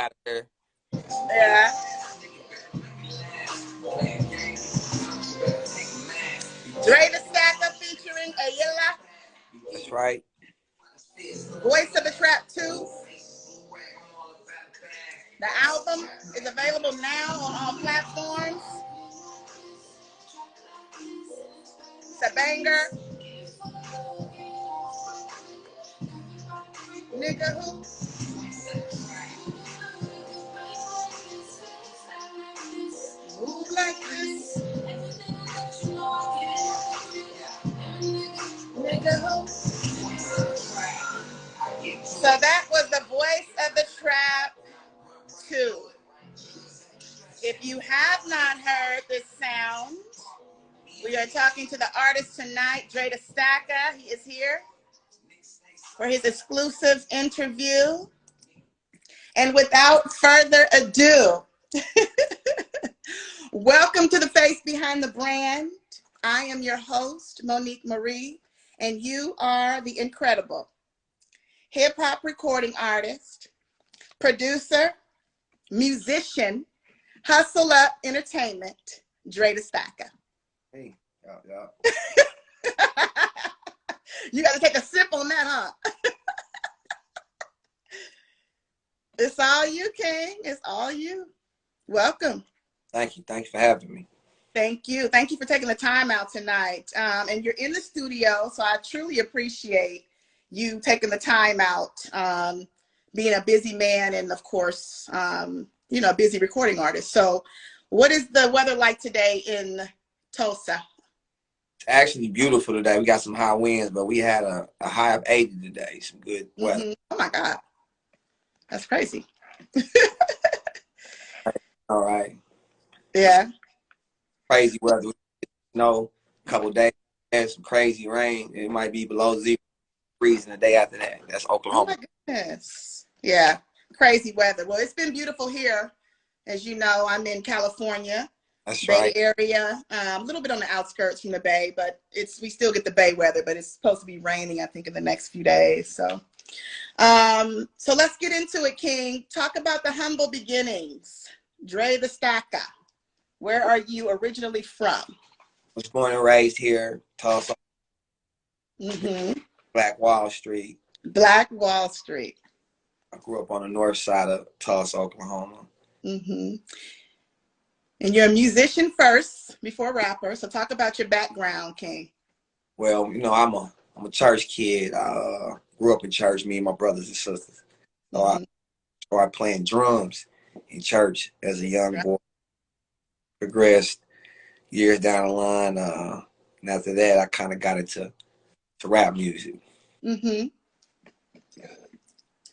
out of here. Yeah. DreDaStacca featuring Ayala. That's right. Voice of the Trap 2. The album is available now on all platforms. It's a banger. Nigga who? Move like this. Nigga who? So that was the Voice of the Trap 2. If you have not heard this sound, we are talking to the artist tonight, DreDaStacca. He is here for his exclusive interview. And without further ado, welcome to the Face Behind the Brand. I am your host, Monique Marie, and you are the incredible hip-hop recording artist, producer, musician, Hustle Up Entertainment, DreDaStacca. Hey, You got to take a sip on that, huh? It's all you, King. It's all you. Welcome. Thank you. Thanks for having me. Thank you. Thank you for taking the time out tonight. And you're in the studio, so I truly appreciate you taking the time out, being a busy man and, of course, you know, a busy recording artist. So what is the weather like today in Tulsa? It's actually beautiful today. We got some high winds, but we had a high of 80 today. Some good weather. Mm-hmm. Oh, my God. That's crazy. All right. Yeah. Crazy weather. Snow, a couple of days, and some crazy rain. It might be below 0 degrees the day after that. That's Oklahoma. Oh, my goodness. Yeah. Crazy weather. Well, it's been beautiful here. As you know, I'm in California. That's Bay right. Area, a little bit on the outskirts from the Bay, but we still get the Bay weather, but it's supposed to be raining, I think, in the next few days. So let's get into it, King. Talk about the humble beginnings. DreDaStacca. Where are you originally from? I was born and raised here, Tulsa, Black Wall Street. Black Wall Street. I grew up on the north side of Tulsa, Oklahoma. And you're a musician first, before rapper. So talk about your background, King. Well, you know, I'm a church kid. I grew up in church, me and my brothers and sisters. So I started playing drums in church as a young boy. Progressed years down the line. And after that, I kind of got into rap music.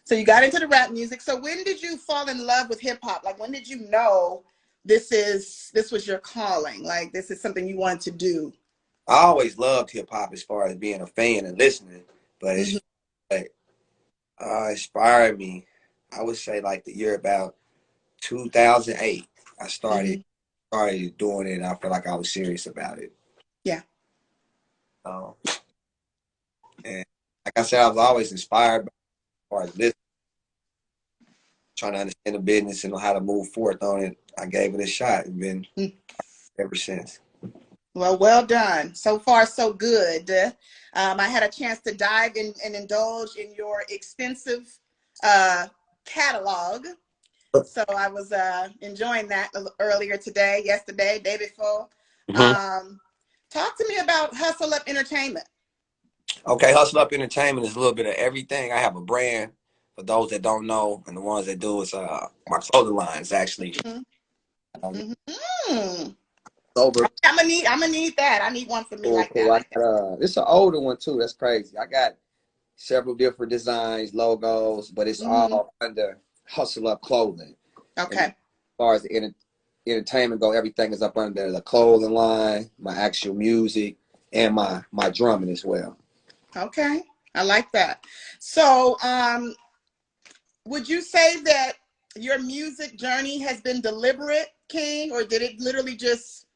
So you got into the rap music. So when did you fall in love with hip hop? Like, when did you know this was your calling? Like, this is something you wanted to do? I always loved hip hop as far as being a fan and listening, but it's like inspired me. I would say like the year about 2008. I started doing it, and I felt like I was serious about it. Yeah. And like I said, I was always inspired by as far as listening, trying to understand the business and know how to move forth on it. I gave it a shot and been ever since. Well done. So far, so good. I had a chance to dive in and indulge in your extensive catalog. So I was enjoying that yesterday, day before. Talk to me about Hustle Up Entertainment. Okay, Hustle Up Entertainment is a little bit of everything. I have a brand for those that don't know, and the ones that do is my clothing lines actually. Over. I'm gonna need that. I need one for me like that. It's an older one too. That's crazy. I got several different designs, logos, but it's all under Hustle Up Clothing. Okay. And as far as the entertainment go, everything is up under the clothing line, my actual music, and my drumming as well. Okay, I like that. So, would you say that your music journey has been deliberate, King, or did it literally just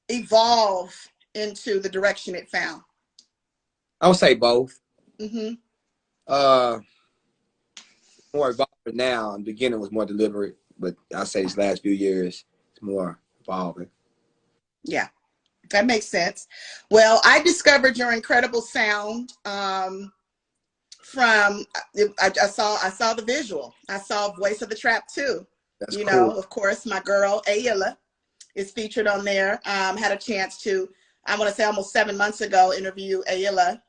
evolve into the direction it found? I would say both. More evolved But now, in the beginning was more deliberate, but I'll say these last few years, it's more evolving. Yeah, that makes sense. Well, I discovered your incredible sound from I saw the visual. I saw Voice of the Trap too. That's You cool. know, of course, my girl Ayla is featured on there. Had a chance to, I want to say almost 7 months ago, interview Ayla.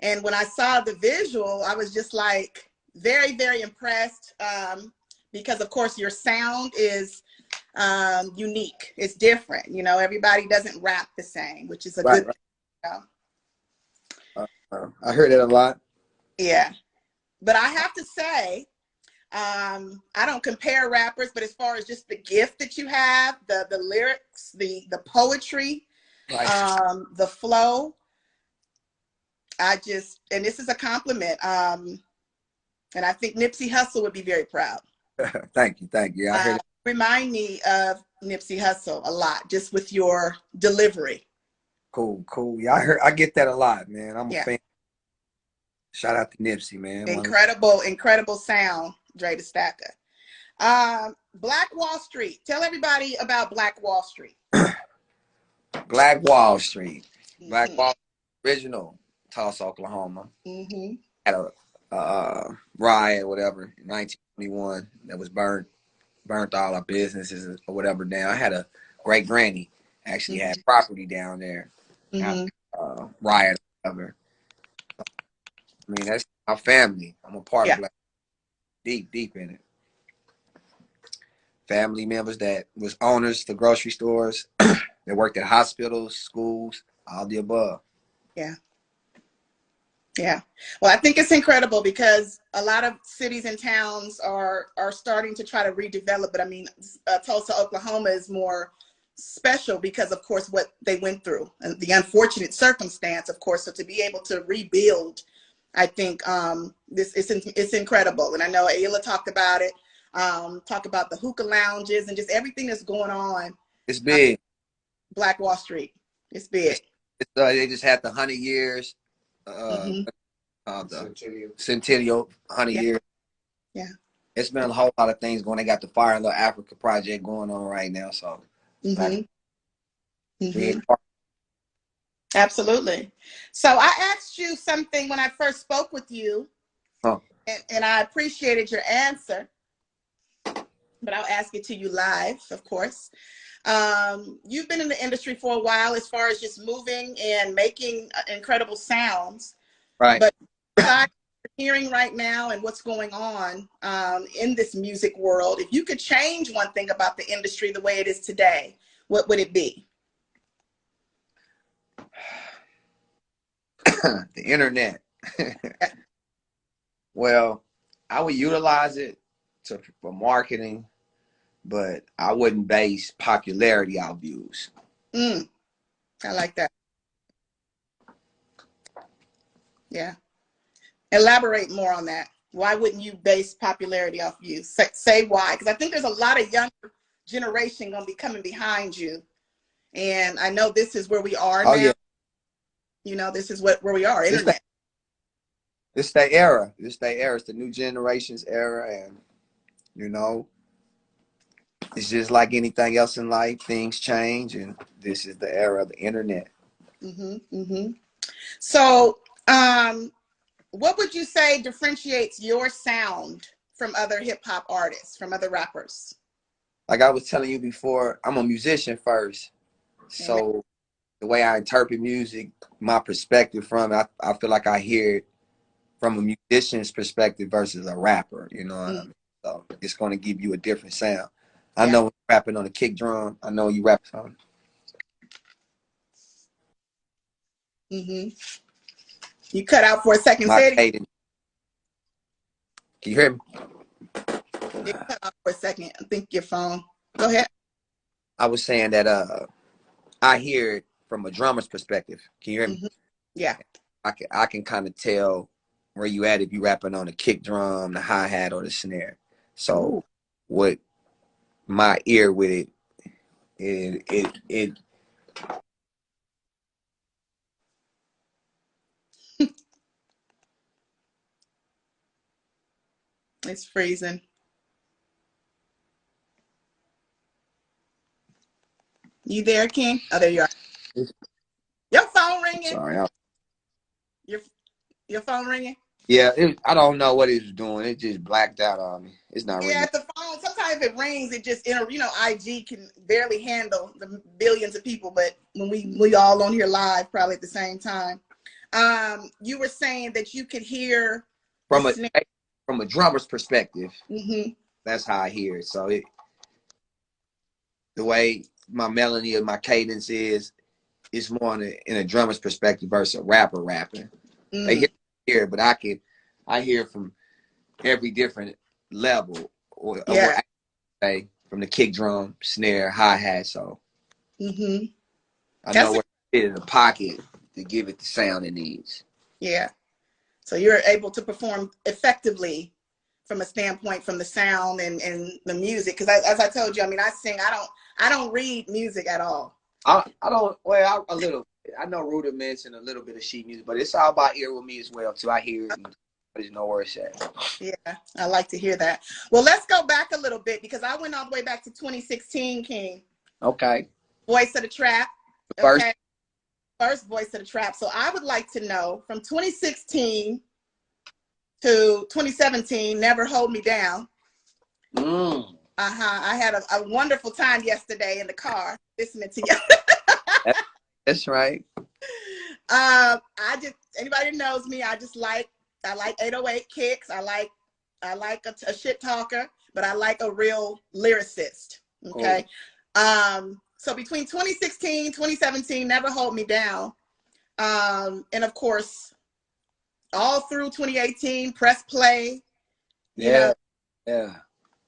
And when I saw the visual, I was just like very, very impressed because, of course, your sound is unique. It's different. You know, everybody doesn't rap the same, which is a Right, good right. thing. You know? I heard that a lot. Yeah. But I have to say, I don't compare rappers, but as far as just the gift that you have, the lyrics, the poetry, Right. the flow, and this is a compliment. And I think Nipsey Hussle would be very proud. Thank you, thank you. I heard it. Remind me of Nipsey Hussle a lot, just with your delivery. Cool, cool. Yeah, I get that a lot, man. I'm a Yeah. fan. Shout out to Nipsey, man. Incredible, incredible sound, DreDaStacca. Black Wall Street. Tell everybody about Black Wall Street. Black Wall Street. Black Mm-hmm. Wall original, Tulsa, Oklahoma. Mm-hmm. Had a riot, whatever, in 1921 that was burnt all our businesses or whatever down. I had a great granny actually had property down there. Mm-hmm. Riot, whatever. I mean, that's our family. I'm a part of Yeah. Black, deep in it. Family members that was owners to grocery stores, that worked at hospitals, schools, all the above. Yeah. Yeah. Well, I think it's incredible because a lot of cities and towns are starting to try to redevelop. But I mean, Tulsa, Oklahoma is more special because, of course, what they went through and the unfortunate circumstance, of course. So to be able to rebuild, I think it's incredible. And I know Ayla talked about it. Talk about the hookah lounges and just everything that's going on. It's big. Black Wall Street. It's big. They just had the 100 years. Mm-hmm. The Centennial 100 Yeah. years. Yeah. It's been a whole lot of things going. They got the Fire in the Africa project going on right now. So, Mm-hmm. Mm-hmm. part. Absolutely. So I asked you something when I first spoke with you, Huh. and I appreciated your answer, but I'll ask it to you live, of course. You've been in the industry for a while as far as just moving and making incredible sounds. Right. But besides what you're hearing right now and what's going on in this music world, if you could change one thing about the industry the way it is today, what would it be? The internet. Well, I would utilize it for marketing, but I wouldn't base popularity off views. I like that. Yeah. Elaborate more on that. Why wouldn't you base popularity off views? Say why, because I think there's a lot of younger generation going to be coming behind you, and I know this is where we are now. Yeah. You know, this is where we are. Internet. It's the era. It's the era. It's the new generation's era, and you know, it's just like anything else in life. Things change, and this is the era of the internet. So, what would you say differentiates your sound from other hip hop artists, from other rappers? Like I was telling you before, I'm a musician first, so the way I interpret music, my perspective from it, I feel like I hear it from a musician's perspective versus a rapper, you know what I mean? So it's going to give you a different sound. I know when you're rapping on a kick drum, I know you rap on. You cut out for a second. My Say it. Can you hear me? It cut out for a second. I think your phone. Go ahead. I was saying that I hear it from a drummer's perspective. Can you hear me? Yeah. I can kind of tell where you at if you rapping on the kick drum, the hi-hat, or the snare. So what my ear with it It's freezing. You there, King? Oh, there you are. Your phone ringing? Sorry. Your phone ringing? Yeah, I don't know what it was doing. It just blacked out on me. It's not ringing. Yeah, the phone, sometimes if it rings, it just, you know, IG can barely handle the billions of people, but when we all on here live probably at the same time. You were saying that you could hear From a drummer's perspective. Mm-hmm. That's how I hear it. So the way my melody and my cadence is, it's more in a drummer's perspective versus a rapper rapping. Mm. They hear it, but I hear from every different level or Yeah. say from the kick drum, snare, hi-hat. So Mm-hmm. I know where to fit in the pocket to give it the sound it needs. Yeah. So you're able to perform effectively from a standpoint from the sound and the music. Because as I told you, I mean, I sing. I don't read music at all. I don't. Well, a little. I know rudiments and a little bit of sheet music, but it's all about ear with me as well too. I hear it, and there's know where it's at. Yeah, I like to hear that. Well, let's go back a little bit because I went all the way back to 2016, King. Okay. Voice of the Trap. First. Okay. First Voice of the Trap. So I would like to know from 2016 to 2017, Never Hold Me Down. I had a wonderful time yesterday in the car listening to you. That's right. Anybody that knows me, I like 808 kicks. I like a shit talker, but I like a real lyricist. Okay. Cool. So between 2016, 2017, Never Hold Me Down. And of course, all through 2018, Press Play. You know,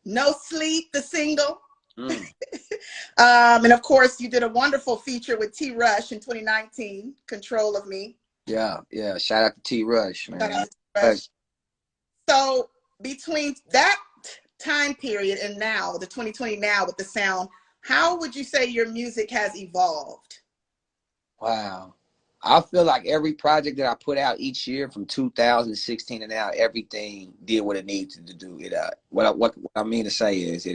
No Sleep, the single. And of course, you did a wonderful feature with T Rush in 2019, Control of Me. Yeah. Shout out to T Rush, man. Shout out to T Rush. So between that time period and now, the 2020 now with the sound, how would you say your music has evolved? Wow. I feel like every project that I put out each year from 2016 to now, everything did what it needed to do. What I mean to say is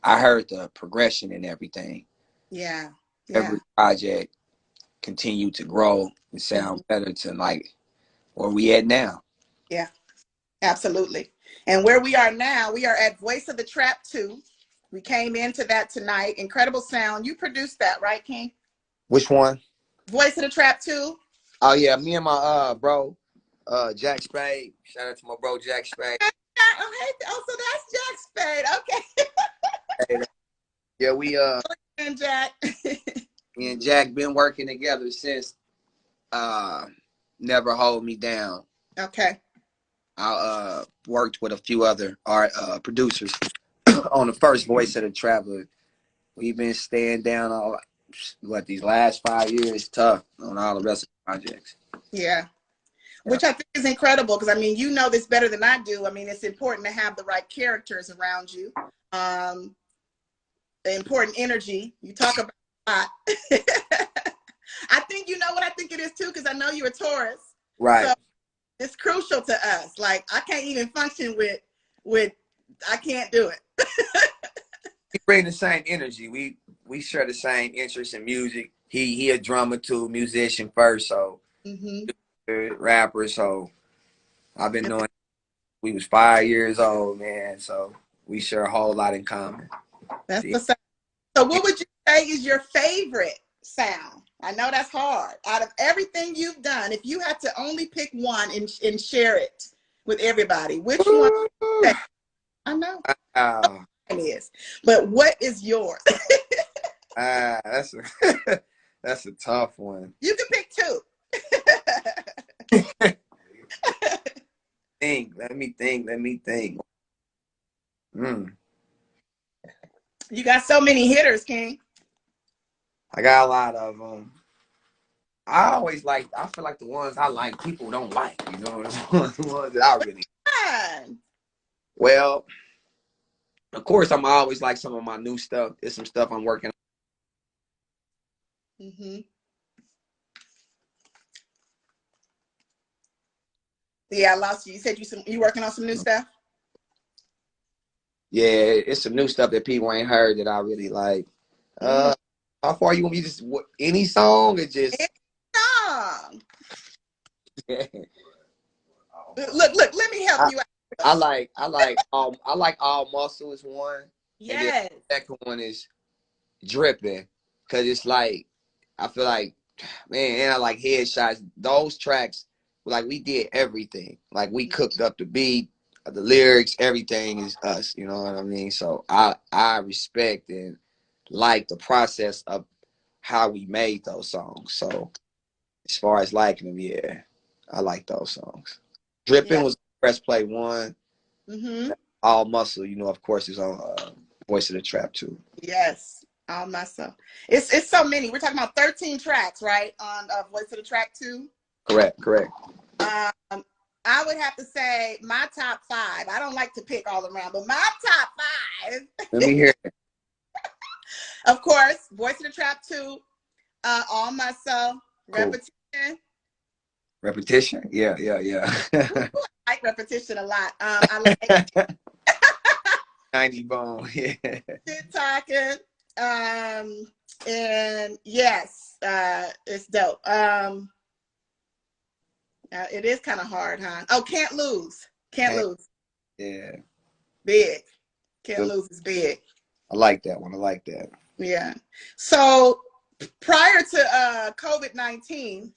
I heard the progression in everything. Yeah. Every project continued to grow and sound better to like where we at now. Yeah, absolutely. And where we are now, we are at Voice of the Trap 2. We came into that tonight. Incredible sound. You produced that, right, King? Which one? Voice of the Trap 2. Oh yeah, me and my bro, Jack Spade. Shout out to my bro Jack Spade. So that's Jack Spade. Okay. Yeah, we and Jack. me and Jack been working together since Never Hold Me Down. Okay. I worked with a few other producers on the first Voice of the Traveler. We've been staying down all these last 5 years tough on all the rest of the projects. Yeah. Which I think is incredible because I mean, you know this better than I do. I mean, it's important to have the right characters around you. The important energy. You talk about a lot. I think you know what I think it is too, because I know you're a Taurus. Right. So it's crucial to us. Like I can't even function with I can't do it. We bring the same energy. We share the same interest in music. He a drummer too, musician first, so rapper. So I've been knowing we was 5 years old, man. So we share a whole lot in common. That's the sound. So what would you say is your favorite sound? I know that's hard. Out of everything you've done, if you had to only pick one and share it with everybody, which one? I know. It is. But what is yours? That's a tough one. You can pick two. Let me think. You got so many hitters, King. I got a lot of them. I feel like the ones I like, people don't like, you know, the ones that I really Well, of course, I'm always like some of my new stuff. There's some stuff I'm working on. Yeah, I lost you. You said you working on some new stuff? Yeah, it's some new stuff that people ain't heard that I really like. Mm. How far you want me to just any song or Any just song. Look, let me help I, you out. I like All Muscle is one. And then Yes. the second one is Dripping. Cause it's like I feel like man, and I like Headshots. Those tracks, like we did everything. Like we cooked up the beat, the lyrics, everything is us. You know what I mean? So I respect and like the process of how we made those songs. So as far as liking them, yeah, I like those songs. Dripping Yeah. was Press Play one. Mm-hmm. All Muscle, you know, of course, is on Voice of the Trap too. Yes. All myself. It's so many. We're talking about 13 tracks, right? On Voice of the Track 2. Correct. I would have to say my top 5. I don't like to pick all around, but my top 5. Let me hear it. Of course, Voice of the Trap 2, All Myself, Cool. Repetition. Repetition? Yeah. Ooh, I like Repetition a lot. I like 90 Bone, yeah. Shit Talking. And yes, it's dope. It is kind of hard, huh? Oh, Can't Lose. Can't Lose. Yeah. Big. Can't Good. Lose is big. I like that one. I like that. Yeah. So prior to COVID-19,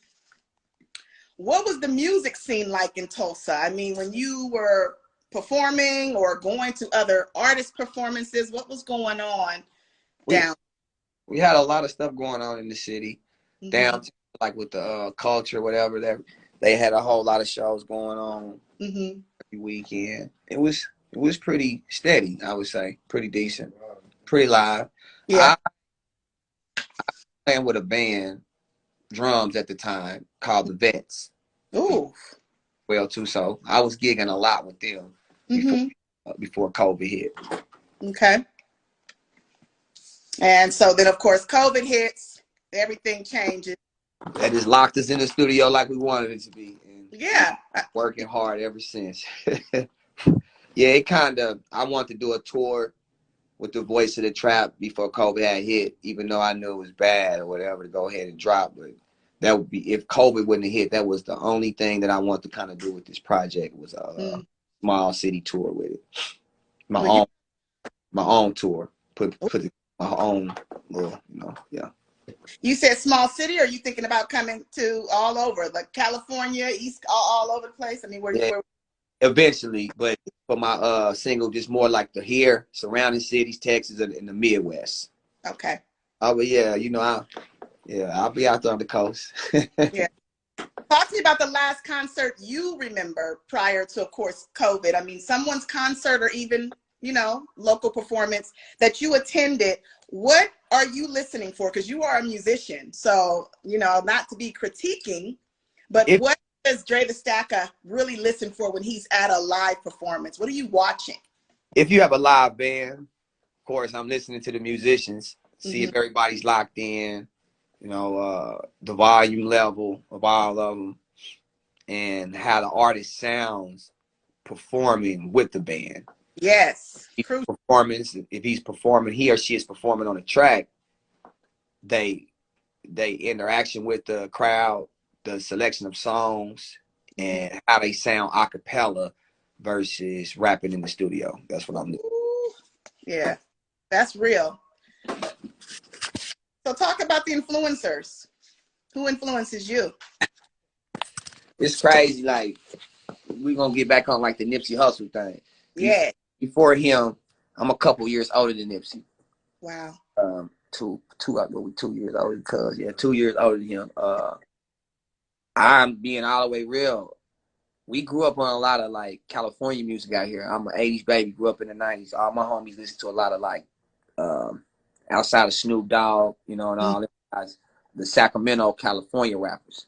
what was the music scene like in Tulsa? I mean, when you were performing or going to other artist performances, what was going on down? We had a lot of stuff going on in the city. Mm-hmm. Downtown, like with the culture, whatever, that they had a whole lot of shows going on every weekend. It was pretty steady, I would say. Pretty decent. Pretty live. Yeah. I playing with a band, drums at the time, called the Vets. Ooh. Well, too, so I was gigging a lot with them before COVID hit. Okay. And so then, of course, COVID hits, everything changes. That just locked us in the studio like we wanted it to be. And yeah. Working hard ever since. Yeah, it kind of, I wanted to do a tour with the Voice of the Trap before COVID had hit, even though I knew it was bad or whatever to go ahead and drop. But that would be, if COVID wouldn't have hit, that was the only thing that I wanted to kind of do with this project was a small city tour with it. My own tour. Put my own little, yeah. You said small city, or are you thinking about coming to all over, like California, East, all over the place? I mean, where? Eventually, but for my single, just more like the here, surrounding cities, Texas, and the Midwest. Okay. Oh, but yeah, I'll be out there on the coast. Yeah. Talk to me about the last concert you remember prior to, of course, COVID. I mean, someone's concert or even, local performance that you attended. What are you listening for? Because you are a musician. So, not to be critiquing, but what does DreDaStacca really listen for when he's at a live performance? What are you watching? If you have a live band, of course, I'm listening to the musicians, see if everybody's locked in, the volume level of all of them, and how the artist sounds performing with the band. Yes. Performance, if he's performing, he or she is performing on a track, they interaction with the crowd, the selection of songs, and how they sound a cappella versus rapping in the studio. That's what I'm doing. Yeah, that's real. So talk about the influencers. Who influences you? It's crazy. Like, we're going to get back on like the Nipsey Hussle thing. Yeah. Before him, I'm a couple years older than Nipsey. Wow. 2 years older, cuz 2 years older than him. I'm being all the way real. We grew up on a lot of like California music out here. I'm an 80s baby, grew up in the 90s. All my homies listen to a lot of like outside of Snoop Dogg, and all that guys, the Sacramento, California rappers.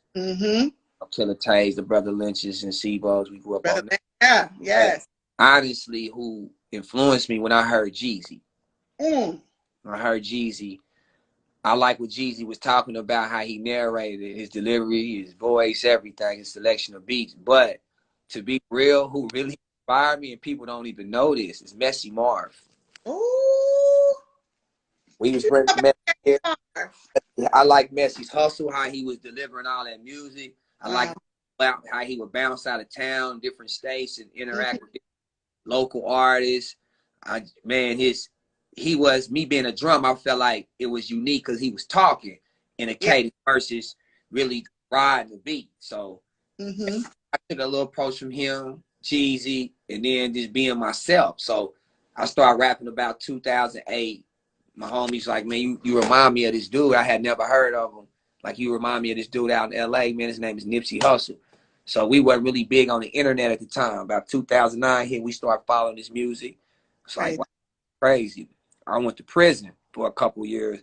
Killer Tays, the Brother Lynches and Sebos. We grew up on that. Yeah, yes. Honestly, who influenced me when I heard Jeezy. I heard Jeezy. I like what Jeezy was talking about, how he narrated, his delivery, his voice, everything, his selection of beats. But to be real, who really inspired me, and people don't even know this, is Messy Marv. Ooh. We was bringing Messy. I like Messy's hustle, how he was delivering all that music. I like how he would bounce out of town, different states, and interact with local artists. He was, me being a drum, I felt like it was unique because he was talking in a cadence versus really riding the beat. So I took a little approach from him, Cheesy, and then just being myself. So I started rapping about 2008. My homies like, man, you remind me of this dude. I had never heard of him. Like, you remind me of this dude out in LA, man. His name is Nipsey Hussle. So we weren't really big on the internet at the time. About 2009 here, we started following his music. It's like, wow, crazy. I went to prison for a couple years.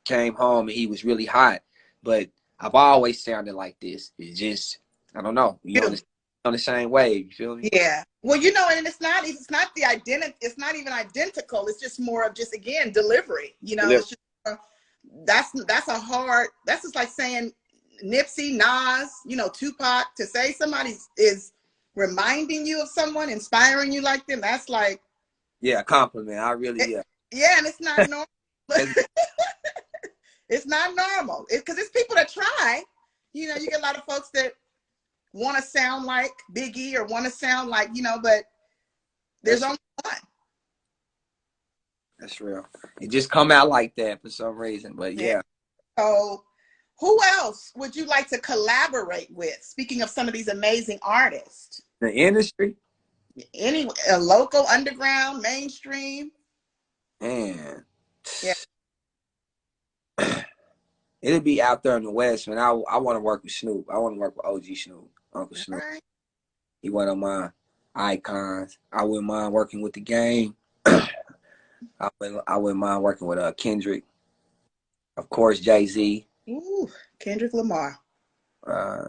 Came home and he was really hot. But I've always sounded like this. It's just, I don't know. You on the same wave. You feel me? Yeah. Well, you know, and it's not the identity. It's not even identical. It's just more of just, again, delivery. You know, it's just, that's a hard. That's just like saying Nipsey, Nas, you know, Tupac. To say somebody is reminding you of someone, inspiring you like them, that's like, yeah, a compliment. I really, yeah, and it's not normal. It's not normal because it's people that try. You know, you get a lot of folks that want to sound like Biggie or want to sound like, you know, but there's only one. That's real. It just come out like that for some reason, but yeah. So who else would you like to collaborate with? Speaking of some of these amazing artists. The industry? Any local, underground, mainstream? Man. Yeah. It'll be out there in the West, man. I want to work with Snoop. I want to work with OG Snoop, Uncle Snoop. Right. He one of my icons. I wouldn't mind working with the Game. I wouldn't mind working with Kendrick. Of course, Jay-Z. Ooh, Kendrick Lamar.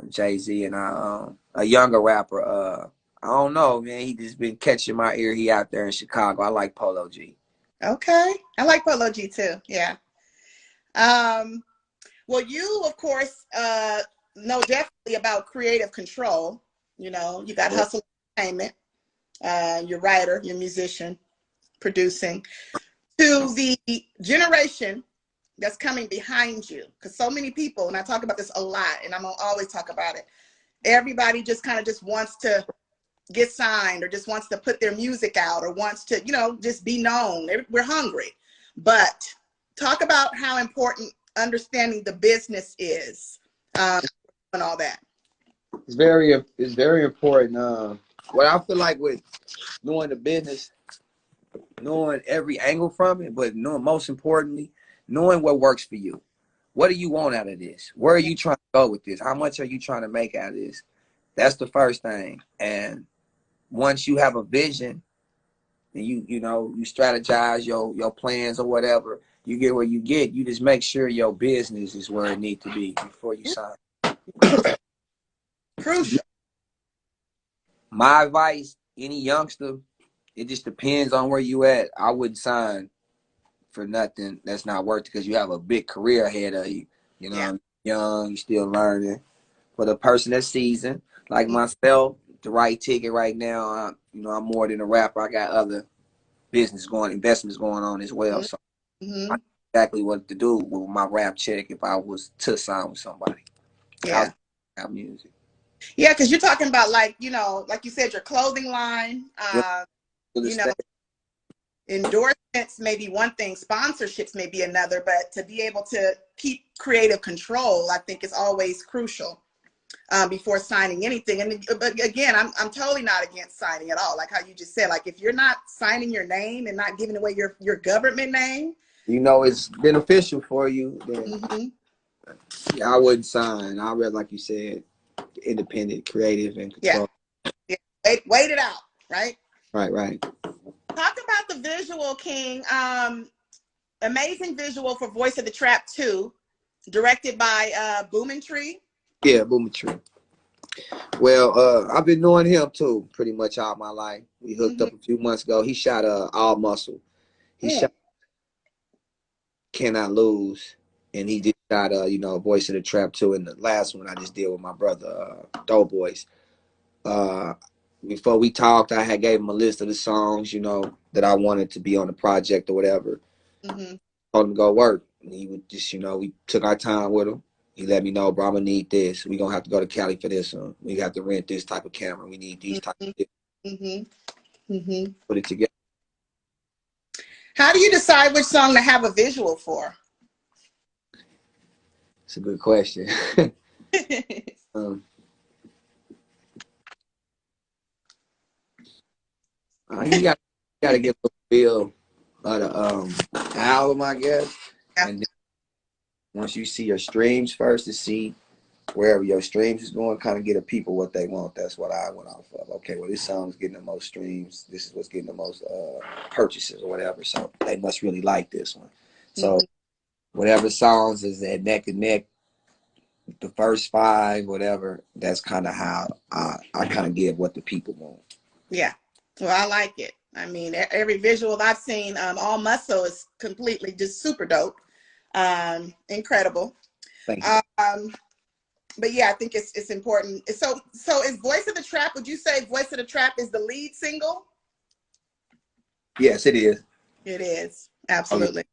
Jay-Z and a younger rapper. I don't know, man. He just been catching my ear. He out there in Chicago. I like Polo G. Okay, I like Polo G too. Yeah. Well, you, of course, know definitely about creative control. You know, you got Hustle Entertainment, you're writer, you're musician, producing. To the generation that's coming behind you, because so many people, and I talk about this a lot, and I'm going to always talk about it, everybody just kind of just wants to get signed or just wants to put their music out or wants to, you know, just be known. We're hungry. But talk about how important understanding the business is and all that. It's very important. What I feel like with knowing the business, knowing every angle from it, but knowing, most importantly, knowing what works for you. What do you want out of this? Where are you trying to go with this? How much are you trying to make out of this? That's the first thing. And once you have a vision and you know, you strategize your plans or whatever, you get where you get, you just make sure your business is where it needs to be before you sign. Crucial. My advice, any youngster, it just depends on where you at. I wouldn't sign for nothing that's not worth it because you have a big career ahead of you. You know, young, you're still learning. For the person that's seasoned, like myself, the right ticket right now, you know, I'm more than a rapper. I got other investments going on as well. So I know exactly what to do with my rap check if I was to sign with somebody. Yeah. Rap music. Yeah, because you're talking about, like, you know, like you said, your clothing line, you know, endorsements may be one thing, sponsorships may be another, but to be able to keep creative control, I think is always crucial before signing anything. And but again, I'm totally not against signing at all. Like how you just said, like if you're not signing your name and not giving away your government name, you know, it's beneficial for you, then I wouldn't sign. I read, like you said, independent, creative, and control. Yeah. Wait it out, right? Right. Talk about the visual, King. Amazing visual for Voice of the Trap 2, directed by Booming Tree. Yeah, Booming Tree. Well, I've been knowing him too pretty much all my life. We hooked up a few months ago. He shot All Muscle. He shot Cannot Lose. And he just shot you know, Voice of the Trap 2, and the last one I just did with my brother, Doughboys. before we talked, I had gave him a list of the songs, you know, that I wanted to be on the project or whatever. Mm-hmm. Told him to go work. And he would just, you know, we took our time with him. He let me know, bro, I'm gonna need this. We gonna have to go to Cali for this one. We have to rent this type of camera. We need these type of shit. Mm-hmm. Mm-hmm. Put it together. How do you decide which song to have a visual for? It's a good question. um, you gotta get a feel of the album, I guess. Yeah. And then once you see your streams first, to see wherever your streams is going, kind of get a people what they want. That's what I went off of. Okay, well, this song's getting the most streams. This is what's getting the most purchases or whatever. So they must really like this one. So whatever songs is at neck and neck, the first 5, whatever, that's kind of how I kind of give what the people want. Yeah. Well, I like it. I mean, every visual I've seen, All Muscle is completely just super dope. Incredible. Thank you. But yeah, I think it's important. So is Voice of the Trap, would you say Voice of the Trap is the lead single? Yes, it is. It is. Absolutely.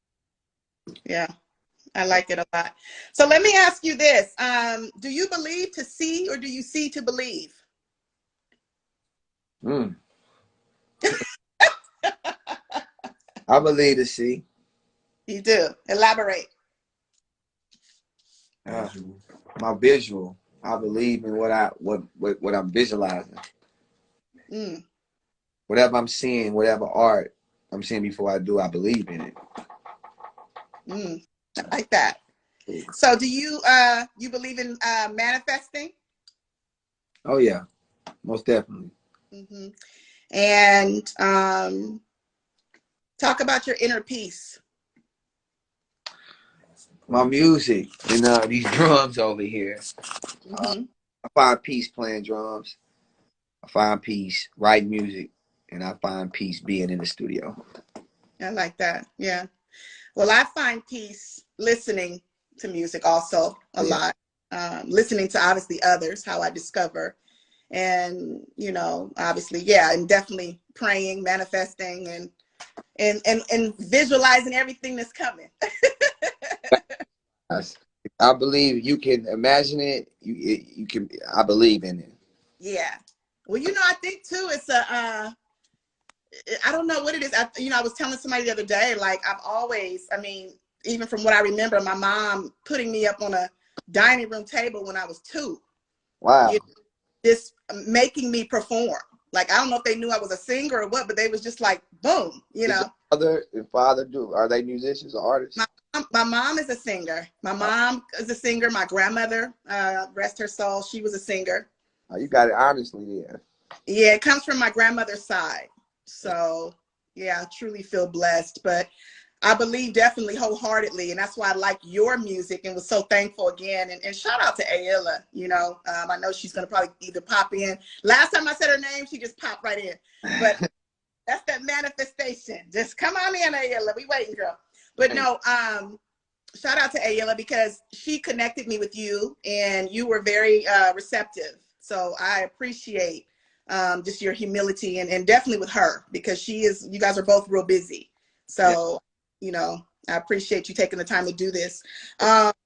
Yeah. I like it a lot. So let me ask you this. Do you believe to see or do you see to believe? I believe to see. You do. Elaborate. My visual. I believe in what I'm visualizing. Whatever I'm seeing, whatever art I'm seeing before I do, I believe in it. I like that. So do you you believe in manifesting? Oh yeah, most definitely. And talk about your inner peace. My music and these drums over here. I find peace playing drums. I find peace writing music, and I find peace being in the studio. I like that. Yeah. Well, I find peace listening to music also a lot. Listening to obviously others, how I discover. And, you know, obviously, yeah, and definitely praying, manifesting, and visualizing everything that's coming. I believe you can imagine it. You can. I believe in it. Yeah. Well, you know, I think too, it's I don't know what it is. I was telling somebody the other day, like I've always, I mean, even from what I remember, my mom putting me up on a dining room table when I was 2. Wow. Just making me perform. Like, I don't know if they knew I was a singer or what, but they was just like, boom, you know. Mother and father are they musicians or artists? My mom is a singer. My mom is a singer. My grandmother, rest her soul, she was a singer. Oh, you got it honestly there. Yeah, it comes from my grandmother's side. So, yeah, I truly feel blessed. But I believe definitely wholeheartedly, and that's why I like your music and was so thankful again. And shout out to Ayla, you know. I know she's going to probably either pop in. Last time I said her name, she just popped right in. But that's that manifestation. Just come on in, Ayla. We waiting, girl. But no, shout out to Ayla because she connected me with you, and you were very receptive. So I appreciate just your humility and definitely with her because you guys are both real busy. So, you know, I appreciate you taking the time to do this. Who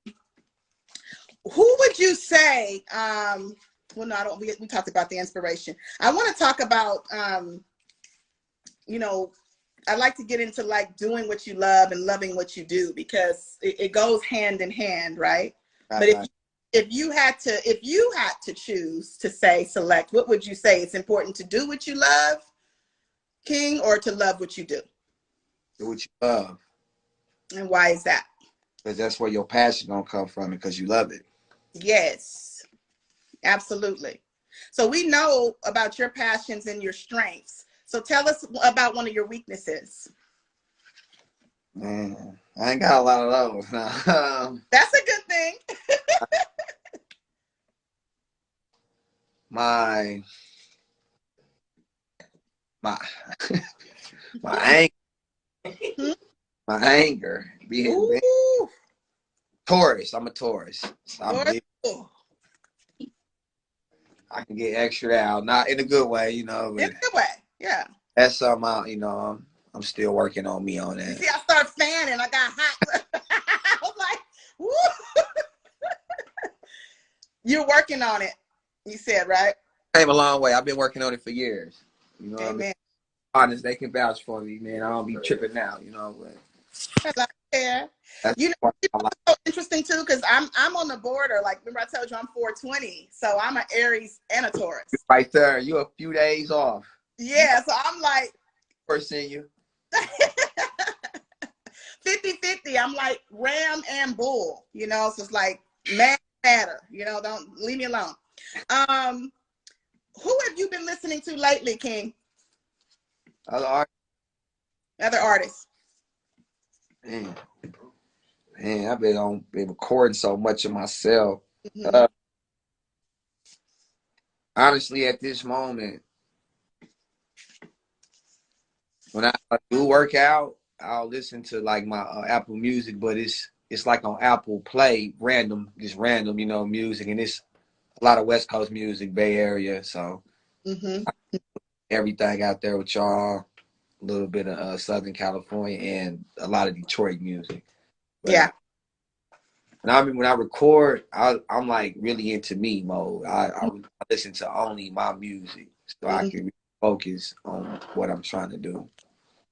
would you say, well, no, I don't, we talked about the inspiration. I want to talk about, you know, I like to get into like doing what you love and loving what you do because it goes hand in hand, right? But if you had to choose to select, what would you say? It's important to do what you love, King, or to love what you do? Do what you love. And why is that? Because that's where your passion gonna come from, because you love it. Yes, absolutely. So we know about your passions and your strengths. So tell us about one of your weaknesses. Man, I ain't got a lot of those. That's a good thing. my anger. My anger. Being Taurus. I'm a Taurus. So I can get extra out, not in a good way, you know. In But a good way, yeah. that's something I'm still working on me on that. You see, I started fanning. I got hot. I was like, woo. You're working on it, you said, right? Came a long way. I've been working on it for years. You know what I mean? Amen. Honest, they can vouch for me, man. I don't be tripping out, you know. But Yeah. that's You know, what it's I like. so interesting too, because I'm on the border. Like, remember I told you I'm 420, so I'm an Aries and a Taurus. Right there, you a few days off. Yeah, so I'm like First seeing you. 50-50. I'm like ram and bull, you know. So it's like matter, you know. Don't leave me alone. Who have you been listening to lately, King? Other Artists. Man, I've been recording so much of myself. Mm-hmm. Honestly, at this moment, when I do work out, I'll listen to like my Apple Music, but it's like on Apple Play, just random, you know, music, and it's a lot of West Coast music, Bay Area, so Mm-hmm. everything out there with y'all, a little bit of Southern California, and a lot of Detroit music. But, Yeah. and when I record, I'm like really into me mode. I listen to only my music, so I can focus on what I'm trying to do.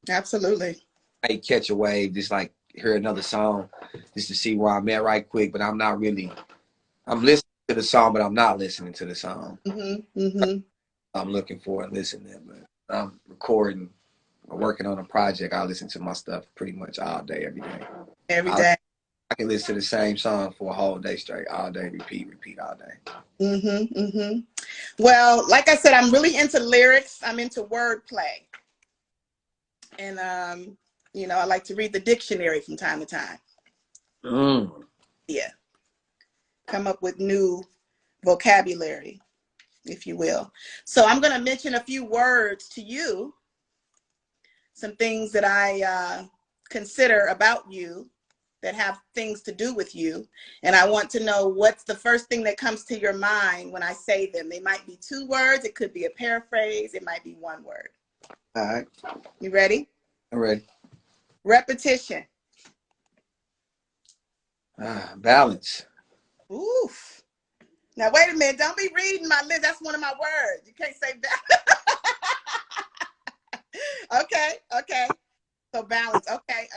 Absolutely. I catch a wave, just like hear another song, just to see where I'm at right quick. But I'm not really. I'm listening to the song, but I'm not listening to the song. Mm-hmm. Mm-hmm. I'm looking for and listening, but I'm recording or working on a project. I listen to my stuff pretty much all day, every day. Every day. I can listen to the same song for a whole day straight, all day, repeat all day. Mm-hmm. Mm-hmm. Well, like I said, I'm really into lyrics. I'm into wordplay. And you know, I like to read the dictionary from time to time. Yeah. Come up with new vocabulary, if you will. So I'm going to mention a few words to you, some things that I consider about you that have things to do with you. And I want to know what's the first thing that comes to your mind when I say them. They might be 2 words. It could be a paraphrase. It might be 1 word. All right. You ready? I'm ready. Repetition. Balance. Oof. Now, wait a minute. Don't be reading my list. That's one of my words. You can't say that. Okay. So balance. Okay.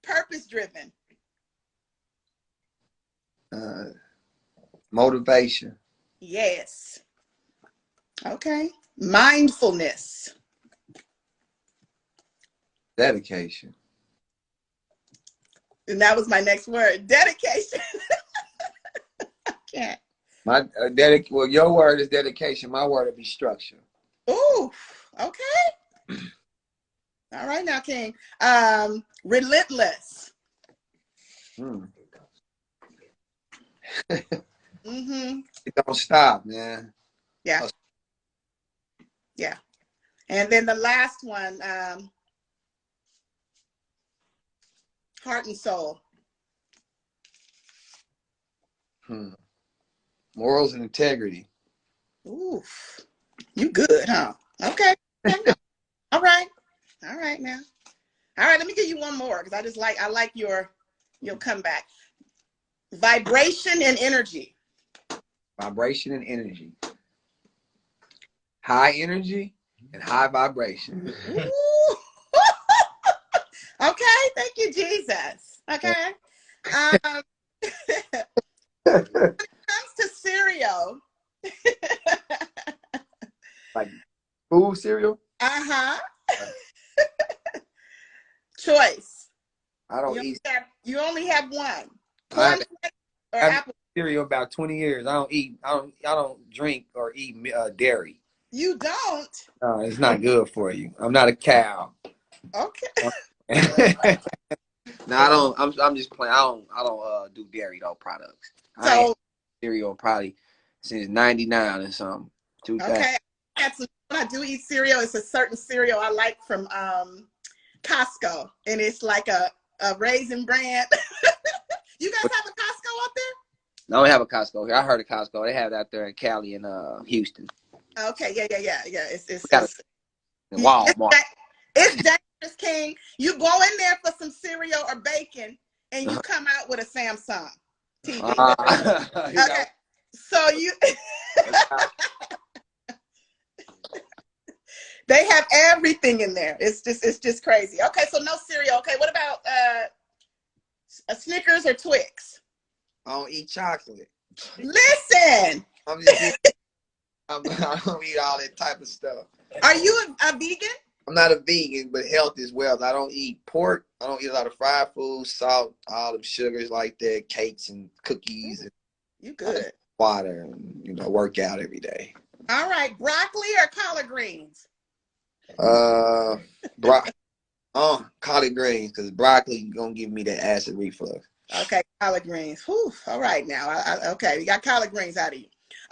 Purpose-driven. Motivation. Yes. Okay. Mindfulness. Dedication. And that was my next word. Dedication. I can't. Well, your word is dedication. My word would be structure. Ooh. Okay. All right now, King. Relentless. Mm-hmm. It don't stop, man. Yeah. Yeah. And then the last one, heart and soul. Morals and integrity. Ooh, you good, huh? Okay. All right now. All right, let me give you one more because I like your comeback. Vibration and energy. Vibration and energy. High energy and high vibration. Okay, thank you, Jesus. Okay. When it comes to cereal. Like food cereal? Uh-huh. Choice. I don't eat. You only have one. I've Or apple. cereal about 20 years. I don't drink or eat dairy. You don't? No, it's not good for you. I'm not a cow. Okay. No, I don't. I'm just playing. I don't do dairy though products. I ain't cereal probably since '99 or something. 2000. Okay. When I do eat cereal, it's a certain cereal I like from Costco, and it's like a Raisin Bran. You guys have a Costco up there? No, we have a Costco here. I heard of Costco. They have it out there in Cali and Houston. Okay, yeah. It's Walmart. It's dangerous, King. You go in there for some cereal or bacon, and you come out with a Samsung TV. Okay, so you they have everything in there. It's just crazy. Okay, so no cereal. Okay, what about a Snickers or Twix? I don't eat chocolate. Listen, I don't eat all that type of stuff. Are you a vegan? I'm not a vegan, but health is wealth. I don't eat pork. I don't eat a lot of fried food, salt, all them sugars like that, cakes and cookies. And you good. Water and, you know, work out every day. All right. Broccoli or collard greens? Collard greens, because broccoli gonna give me that acid reflux. Okay, collard greens. Whew. All right now. Okay, we got collard greens out of you.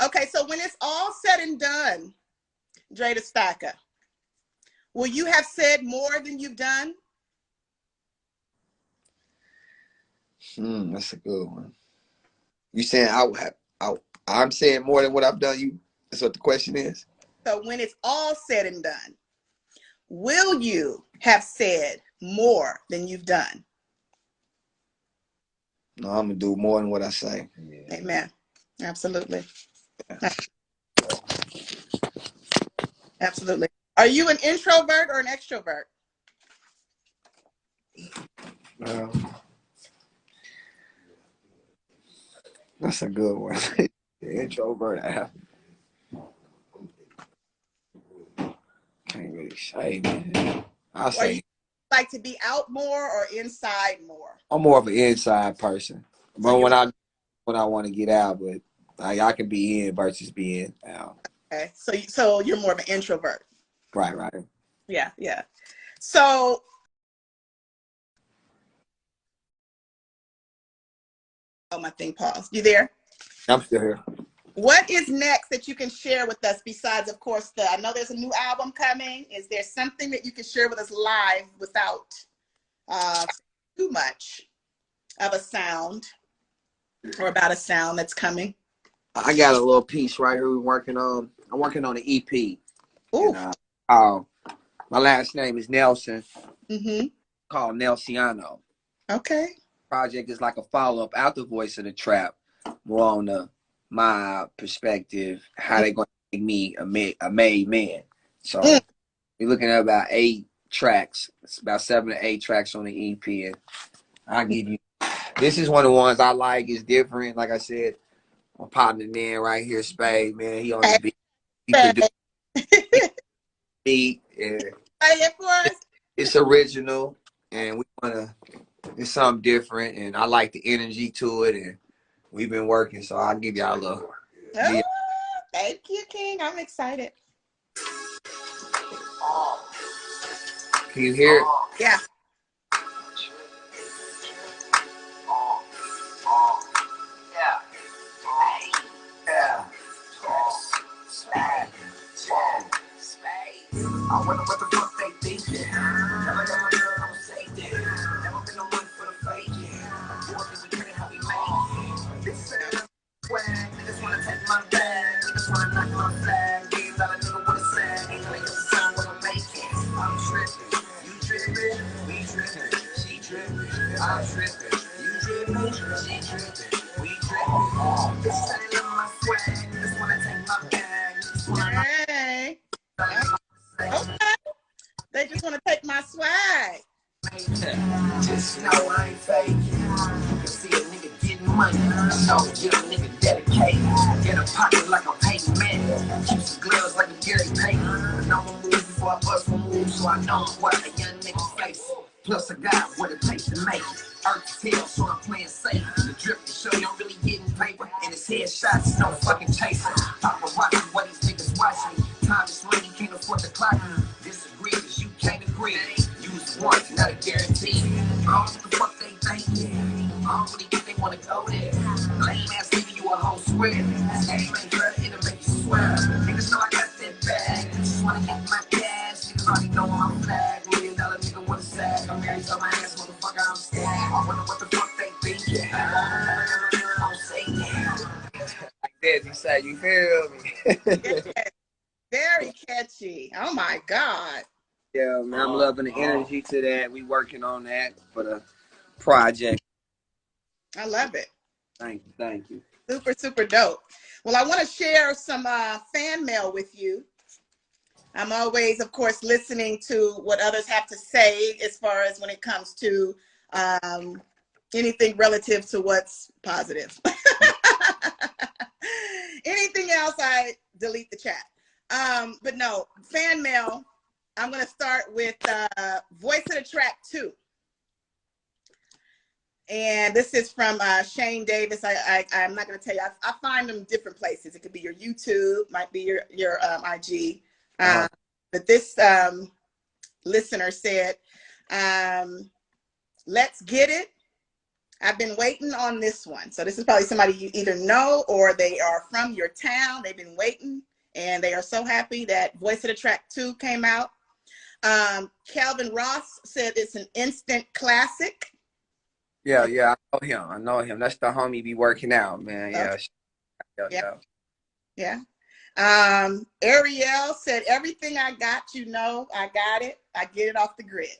Okay, so when it's all said and done, DreDaStacca, will you have said more than you've done? That's a good one. You saying I'm saying more than what I've done? That's what the question is? So when it's all said and done, will you have said more than you've done? No, I'm going to do more than what I say. Yeah. Amen. Absolutely. Yeah. Absolutely. Are you an introvert or an extrovert? That's a good one. The introvert. Can't really say, man. I'll say. You like to be out more or inside more? I'm more of an inside person. But so when I want to get out, but I can be in versus being out. Okay. So you're more of an introvert. Right. Yeah. So my thing paused. You there? I'm still here. What is next that you can share with us besides, of course, I know there's a new album coming. Is there something that you can share with us live without too much of a sound or about a sound that's coming? I got a little piece right here we're working on. I'm working on an EP. Ooh. And, my last name is Nelson. Mm-hmm. Called Nelsiano. Okay. Project is like a follow-up out the Voice of the Trap, more on my perspective, how they going to make me a made man. So we're looking at about 8 tracks. It's about 7 to 8 tracks on the EP, and I'll give you. This is one of the ones I like. It's different. Like I said, my partner man right here, Spade, man, he on the beat. He produced beat. It's original, and we wanna. It's something different, and I like the energy to it, and we've been working, so I'll give y'all a little. Oh, thank you, King. I'm excited. Can you hear it? Yeah. I wonder what the fuck they thinking. Never say that. Never been no one for the fake. We get it how we make it. This is swag. Niggas wanna take my bag. Niggas wanna knock my flag. Games out a nigga with a sag. Ain't gonna get the sound what I'm making. I'm tripping. You tripping. We tripping. She tripping. I'm tripping. You tripping. She tripping. We tripping. This is my swag. Niggas wanna take my bag. Niggas wanna knock okay. They just want to take my swag. Just know I ain't fake. You can see a nigga getting money. So get a nigga dedicated. Get a pocket like a paid man. Keep some gloves like a Gary Payton. Know my move before I bust my move, so I know what a young nigga face. Plus I got what it takes to make it. Earth tail, so I'm playing safe. The drip to show you I'm really getting paper. And his headshots, no fucking chaser. Paparazzi, what these niggas watch me. Time is money, can't afford the clock. Disagree, cause you can't agree. Use once, not a guarantee. I don't know what the fuck they thinking. I don't really think they wanna go there. Lame ass nigga, you a whole square. This game ain't better, it'll make you swear. Niggas know I got that bag. Just wanna get my cash. Niggas already know my flag. $1 million nigga wanna sag. I'm married to my ass, motherfucker, I'm scared. I wonder what the fuck they thinking. Don't say that. say. You feel me? Yeah, very catchy. Oh my God. Yeah, man, I'm loving the energy to that. We working on that for the project. I love it. Thank you, thank you. Super, super dope. Well, I want to share some fan mail with you. I'm always, of course, listening to what others have to say as far as when it comes to anything relative to what's positive. Anything else, I delete the chat. But no, fan mail. I'm going to start with Voice of the Track 2. And this is from Shane Davis. I'm not going to tell you. I find them different places. It could be your YouTube, might be your IG. But this listener said, let's get it. I've been waiting on this one. So this is probably somebody you either know or they are from your town. They've been waiting, and they are so happy that Voice of the Track 2 came out. Calvin Ross said it's an instant classic. Yeah, I know him. That's the homie be working out, man. Yeah. Ariel said, everything I got, I got it. I get it off the grid.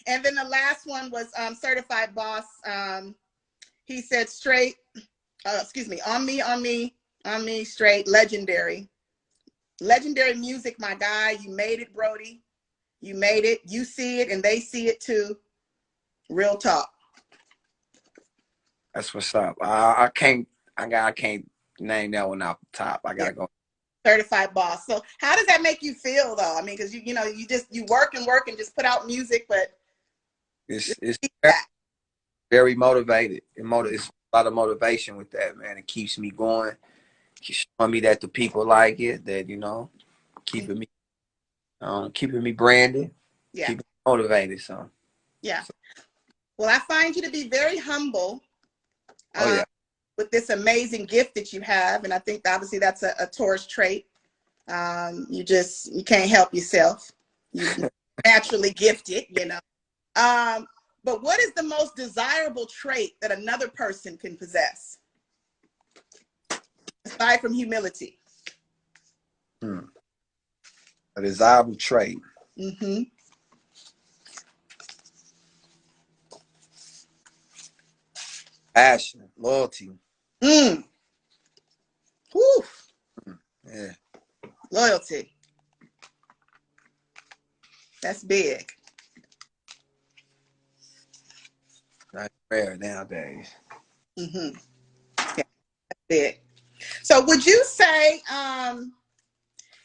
And then the last one was Certified Boss. He said on me, straight, legendary. Legendary music, my guy. You made it, Brody. You made it. You see it, and they see it too. Real talk. That's what's up. I can't name that one off the top. I gotta go. Certified Boss. So how does that make you feel, though? I mean, because you work and just put out music, but it's very motivated. It's a lot of motivation with that, man. It keeps me going. Keeps showing me that the people like it. That keeping me branded. Yeah. Keeping me motivated. So yeah. Well, I find you to be very humble. With this amazing gift that you have, and I think obviously that's a Taurus trait. You can't help yourself. You're naturally gifted, But what is the most desirable trait that another person can possess, aside from humility? A desirable trait. Mm-hmm. Passion, loyalty. Whew. Yeah. Loyalty. That's big. That's rare nowadays. Mm-hmm. Yeah, that's big. So would you say,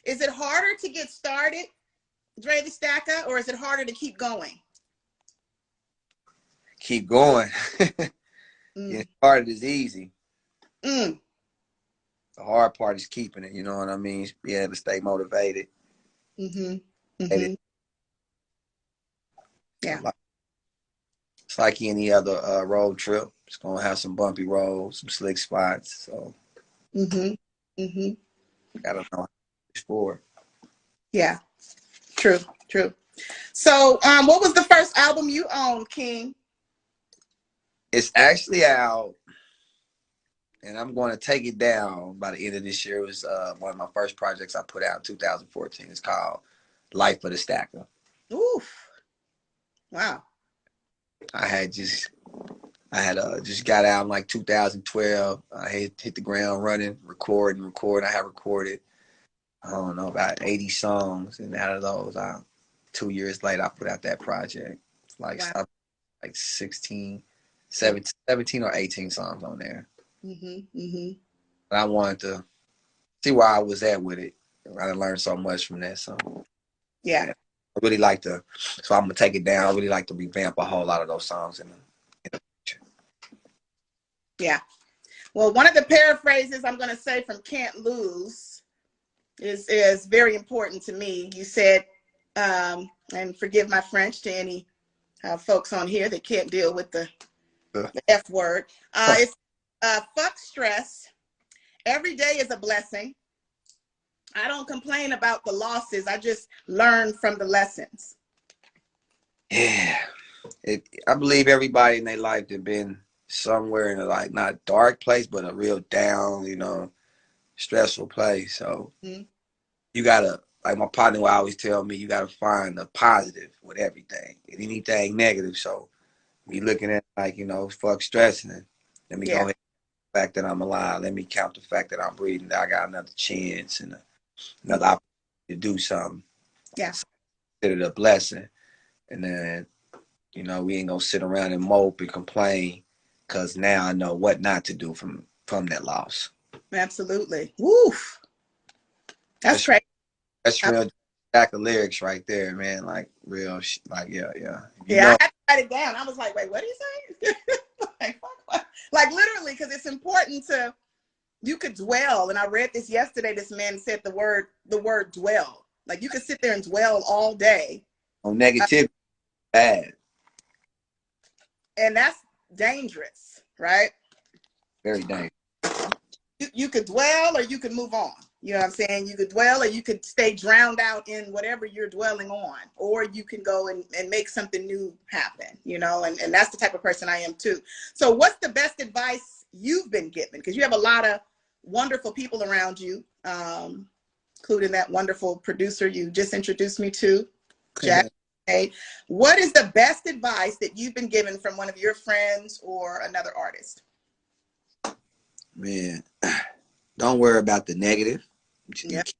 is it harder to get started, DreDaStacca, or is it harder to keep going? Keep going. Getting started is easy. The hard part is keeping it, you know what I mean? Be able to stay motivated. Mm-hmm. Mm-hmm. Yeah. It's like any other road trip. It's going to have some bumpy roads, some slick spots. So, gotta know how to push forward. Yeah. True. So, what was the first album you owned, King? It's actually out, and I'm going to take it down by the end of this year. It was one of my first projects I put out in 2014. It's called Life of the Stacker. Oof. Wow. I had just got out in like 2012. I had hit the ground running, recording. I have recorded, I don't know, about 80 songs. And out of those, 2 years later, I put out that project. Like 17 or 18 songs on there. And I wanted to see where I was at with it. I learned so much from that. So yeah. I really like to, so I'm going to take it down. I really like to revamp a whole lot of those songs in the future. Yeah. Well, one of the paraphrases I'm going to say from Cant Lose is very important to me. You said, and forgive my French to any folks on here that can't deal with the F word. It's fuck stress. Every day is a blessing. I don't complain about the losses. I just learn from the lessons. Yeah. I believe everybody in their life that been somewhere in a like not dark place, but a real down, you know, stressful place. So you gotta, like my partner will always tell me, you gotta find the positive with everything and anything negative. So be looking at like, you know, fuck stressing. Let me go ahead. The fact that I'm alive. Let me count the fact that I'm breathing. That I got another chance and another opportunity to do something. Yeah. So consider it a blessing. And then, you know, we ain't gonna sit around and mope and complain, because now I know what not to do from that loss. Absolutely. Woof. That's crazy. That's real DreDaStacca lyrics right there, man. Like real, like yeah. You know, I had to write it down. I was like, wait, what do you say? like literally, because it's important to, you could dwell. And I read this yesterday. This man said the word dwell. Like you could sit there and dwell all day on negativity. Bad. And that's dangerous, right? Very dangerous. You could dwell or you could move on. You know what I'm saying? You could dwell or you could stay drowned out in whatever you're dwelling on, or you can go and make something new happen, you know, and that's the type of person I am too. So what's the best advice you've been given? Because you have a lot of wonderful people around you, including that wonderful producer you just introduced me to, Jack. What is the best advice that you've been given from one of your friends or another artist? Man, don't worry about the negative. Just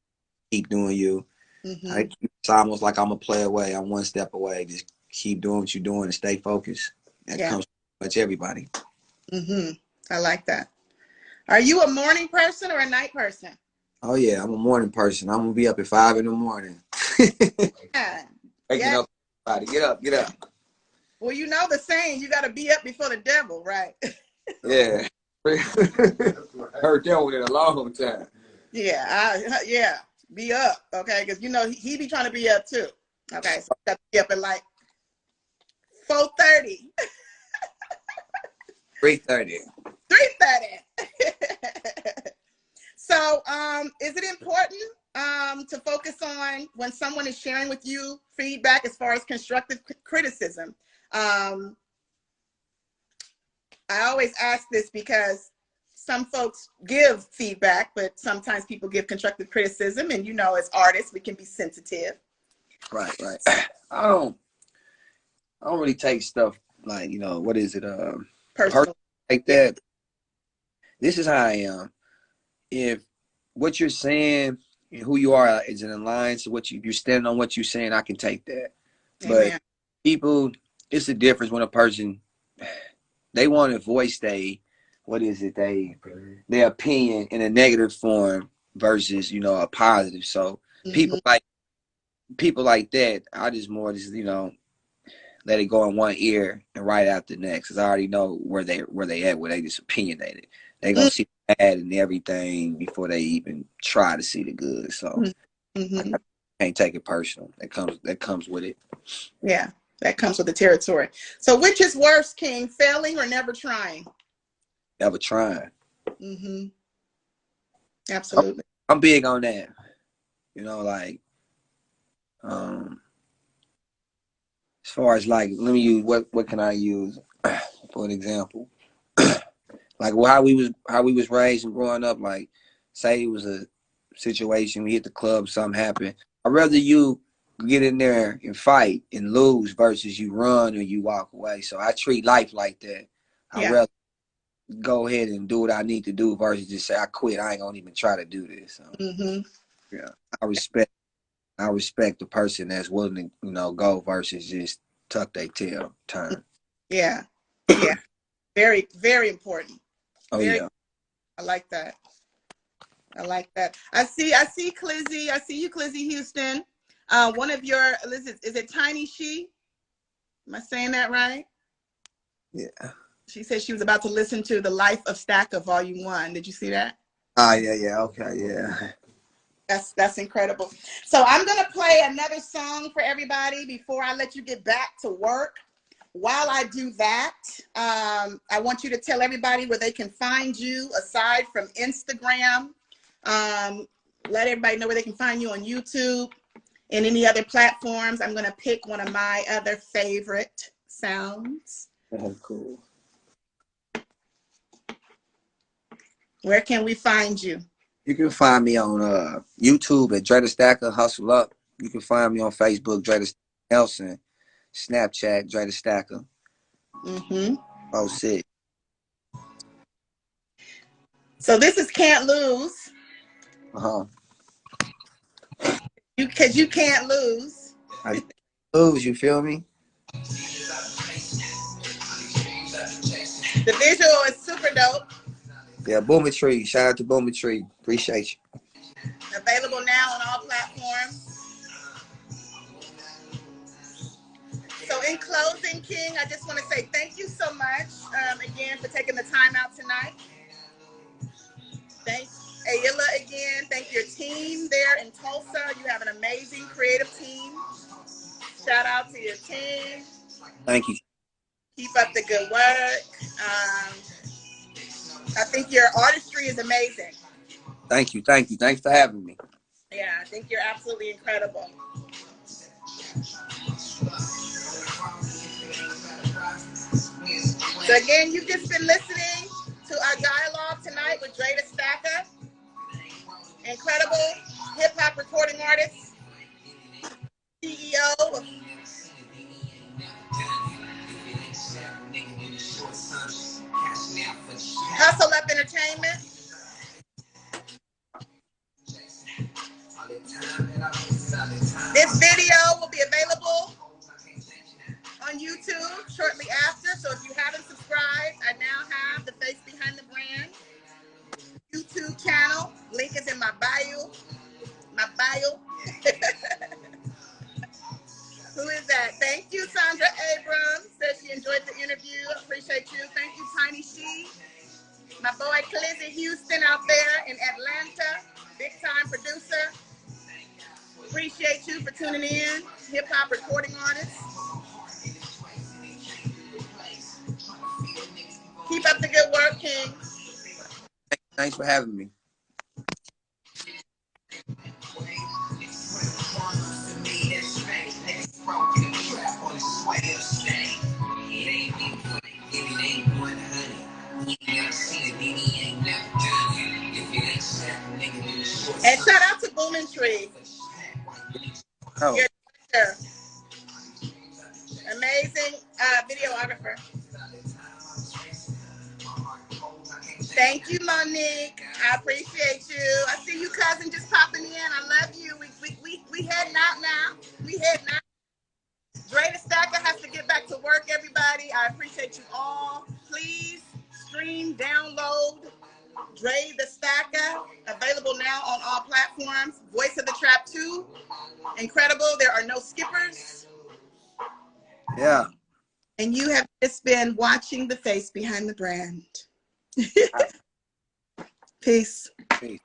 keep doing you. It's almost like I'm a play away. I'm one step away. Just keep doing what you're doing and stay focused. That comes from much everybody. I like that. Are you a morning person or a night person? Oh yeah, I'm a morning person. I'm gonna be up at 5 in the morning. Waking up, everybody. Get up. Well, you know the saying, you got to be up before the devil, right? Yeah. Heard that one in a long time. Yeah, be up, okay? Because, you know, he be trying to be up too. Okay, so got to be up at like 4:30. 3:30. 3:30. So, is it important to focus on when someone is sharing with you feedback as far as constructive criticism? I always ask this because some folks give feedback, but sometimes people give constructive criticism, and you know, as artists, we can be sensitive. Right. I don't really take stuff like, you know, what is it? Personal like that. This is how I am. If what you're saying and who you are is in line to what you're standing on what you're saying, I can take that. Amen. But people, it's a difference when a person, they want to voice their opinion in a negative form versus, you know, a positive. So people like that, I just you know, let it go in one ear and right out the next, because I already know where they at, where they just opinionated. They gonna see the bad and everything before they even try to see the good. So I can't take it personal. That comes with it. Yeah, that comes with the territory. So which is worse, King, failing or never trying? Never trying. Absolutely. I'm big on that. You know, like as far as like, let me use what can I use for an example? Like how we was raised and growing up, like say it was a situation, we hit the club, something happened. I'd rather you get in there and fight and lose versus you run or you walk away. So I treat life like that. I'd rather go ahead and do what I need to do versus just say I quit. I ain't gonna even try to do this. So, yeah, I respect the person that's willing to, you know, go versus just tuck their tail, turn. Yeah. Very, very important. Yeah. I like that. I see Clizzy. I see you, Clizzy Houston. One of your, is it Tiny She? Am I saying that right? Yeah. She said she was about to listen to The Life of Stacca Volume 1. Did you see that? Yeah. Okay, yeah. That's incredible. So I'm gonna play another song for everybody before I let you get back to work. While I do that, I want you to tell everybody where they can find you aside from Instagram. Let everybody know where they can find you on YouTube and any other platforms. I'm going to pick one of my other favorite sounds. Oh, cool. Where can we find you? You can find me on YouTube at DreDaStacca, Hustle Up. You can find me on Facebook, DreDaStacca Nelson, Snapchat, DreDaStacca. Oh, shit. So this is Can't Lose. Because you can't lose. I lose, you feel me? The visual is super dope. Yeah, Boomertree. Shout out to Boomertree. Appreciate you. Available now on all platforms. So in closing, King, I just want to say thank you so much again for taking the time out tonight. Thanks, Ayla, again. Thank your team there in Tulsa. You have an amazing creative team. Shout out to your team. Thank you. Keep up the good work. I think your artistry is amazing. Thank you. Thank you. Thanks for having me. Yeah, I think you're absolutely incredible. So again, you've just been listening to our dialogue tonight with DreDaStacca, incredible hip-hop recording artist, CEO of Hustle Up Entertainment. This video will be available on YouTube shortly after. So if you haven't subscribed, I now have the Face Behind the Brand YouTube channel. Link is in my bio. Who is that? Thank you, Sandra Abrams. Says she enjoyed the interview. Appreciate you. Thank you, Tiny She. My boy Clizzy Houston out there in Atlanta. Big time producer. Appreciate you for tuning in. Hip hop recording artist. Keep up the good work, King. Thanks for having me. And shout out to Boomertree. Oh. Your director. Amazing videographer. Thank you, Monique. I appreciate you. I see you, cousin, just popping in. I love you. We heading out now. We heading out. DreDaStacca has to get back to work, everybody. I appreciate you all. Please stream, download DreDaStacca. Available now on all platforms. Voice of the Trap 2. Incredible. There are no skippers. Yeah. And you have just been watching the Face Behind the Brand. Peace. Peace.